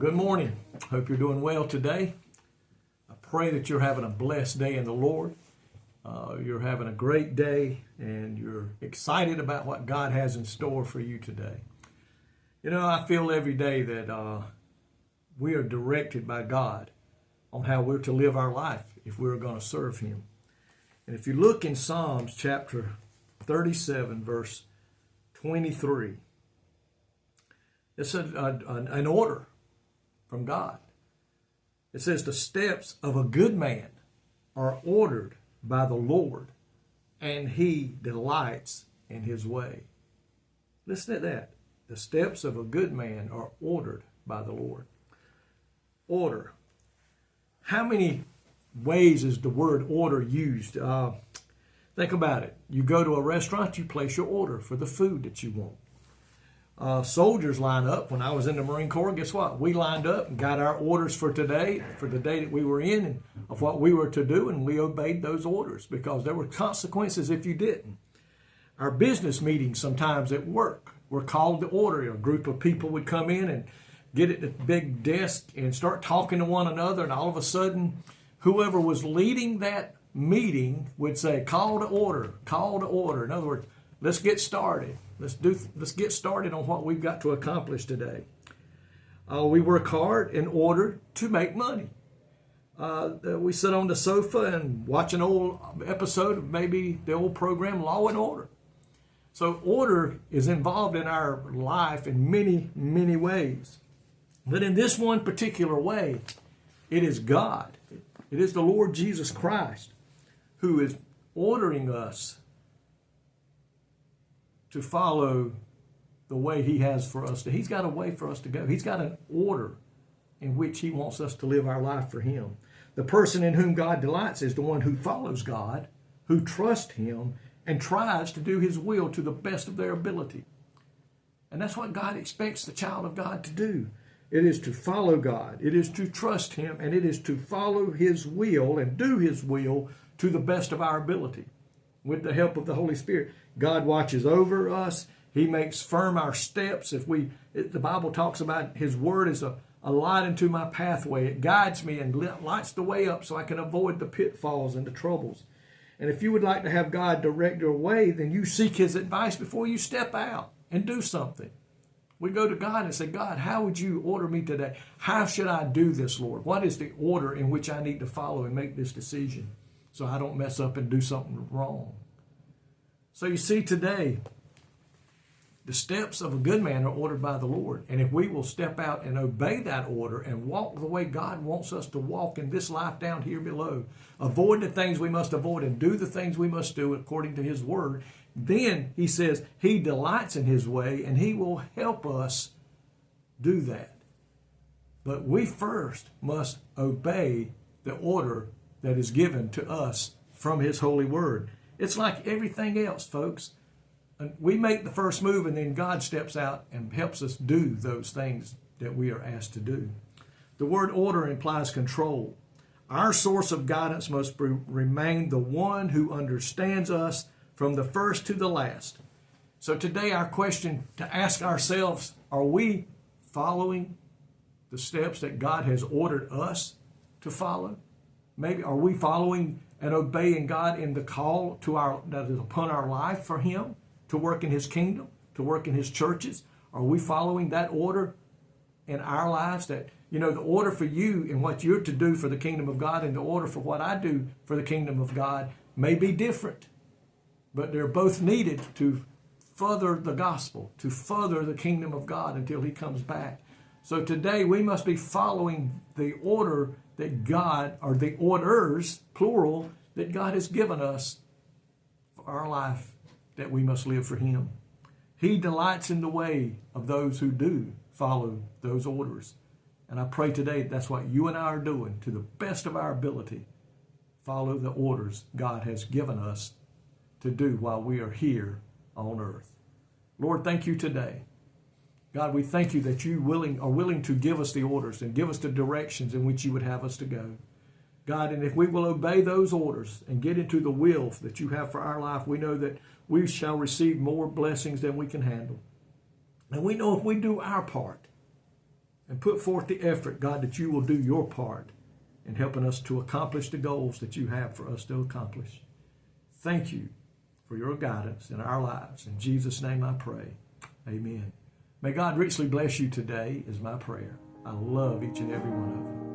Good morning. Hope you're doing well today. I pray that you're having a blessed day in the Lord. You're having a great day and you're excited about what God has in store for you today. You know, I feel every day that we are directed by God on how we're to live our life if we're going to serve Him. And if you look in Psalms chapter 37, verse 23, it's an order from God. It says, the steps of a good man are ordered by the Lord, and He delights in His way. Listen to that. The steps of a good man are ordered by the Lord. Order. How many ways is the word order used? Think about it. You go to a restaurant, you place your order for the food that you want. Soldiers line up. When I was in the Marine Corps, guess what? We lined up and got our orders for today, for the day that we were in, and of what we were to do, and we obeyed those orders because there were consequences if you didn't. Our business meetings sometimes at work were called to order. A group of people would come in and get at the big desk and start talking to one another, and all of a sudden, whoever was leading that meeting would say, call to order, call to order. In other words, let's get started. Let's get started on what we've got to accomplish today. We work hard in order to make money. We sit on the sofa and watch an old episode of maybe the old program Law and Order. So order is involved in our life in many, many ways. But in this one particular way, it is God. It is the Lord Jesus Christ who is ordering us to follow the way He has for us. He's got a way for us to go. He's got an order in which He wants us to live our life for Him. The person in whom God delights is the one who follows God, who trusts Him, and tries to do His will to the best of their ability. And that's what God expects the child of God to do. It is to follow God. It is to trust Him, and it is to follow His will and do His will to the best of our ability. With the help of the Holy Spirit, God watches over us. He makes firm our steps. The Bible talks about His word as a light into my pathway. It guides me and lights the way up so I can avoid the pitfalls and the troubles. And if you would like to have God direct your way, then you seek His advice before you step out and do something. We go to God and say, God, how would you order me today? How should I do this, Lord? What is the order in which I need to follow and make this decision so I don't mess up and do something wrong? So you see today, the steps of a good man are ordered by the Lord. And if we will step out and obey that order and walk the way God wants us to walk in this life down here below, avoid the things we must avoid and do the things we must do according to His word, then He says He delights in His way and He will help us do that. But we first must obey the order that is given to us from His holy word. It's like everything else, folks. We make the first move and then God steps out and helps us do those things that we are asked to do. The word order implies control. Our source of guidance must remain the one who understands us from the first to the last. So today our question to ask ourselves, are we following the steps that God has ordered us to follow? Maybe are we following and obeying God in the call that is upon our life for Him to work in His kingdom, to work in His churches? Are we following that order in our lives? That, you know, the order for you and what you're to do for the kingdom of God and the order for what I do for the kingdom of God may be different, but they're both needed to further the gospel, to further the kingdom of God until He comes back. So today we must be following the order that God, or the orders, plural, that God has given us for our life, that we must live for Him. He delights in the way of those who do follow those orders. And I pray today that's what you and I are doing to the best of our ability. Follow the orders God has given us to do while we are here on earth. Lord, thank you today. God, we thank you that you are willing to give us the orders and give us the directions in which you would have us to go. God, and if we will obey those orders and get into the will that you have for our life, we know that we shall receive more blessings than we can handle. And we know if we do our part and put forth the effort, God, that you will do your part in helping us to accomplish the goals that you have for us to accomplish. Thank you for your guidance in our lives. In Jesus' name I pray. Amen. May God richly bless you today is my prayer. I love each and every one of you.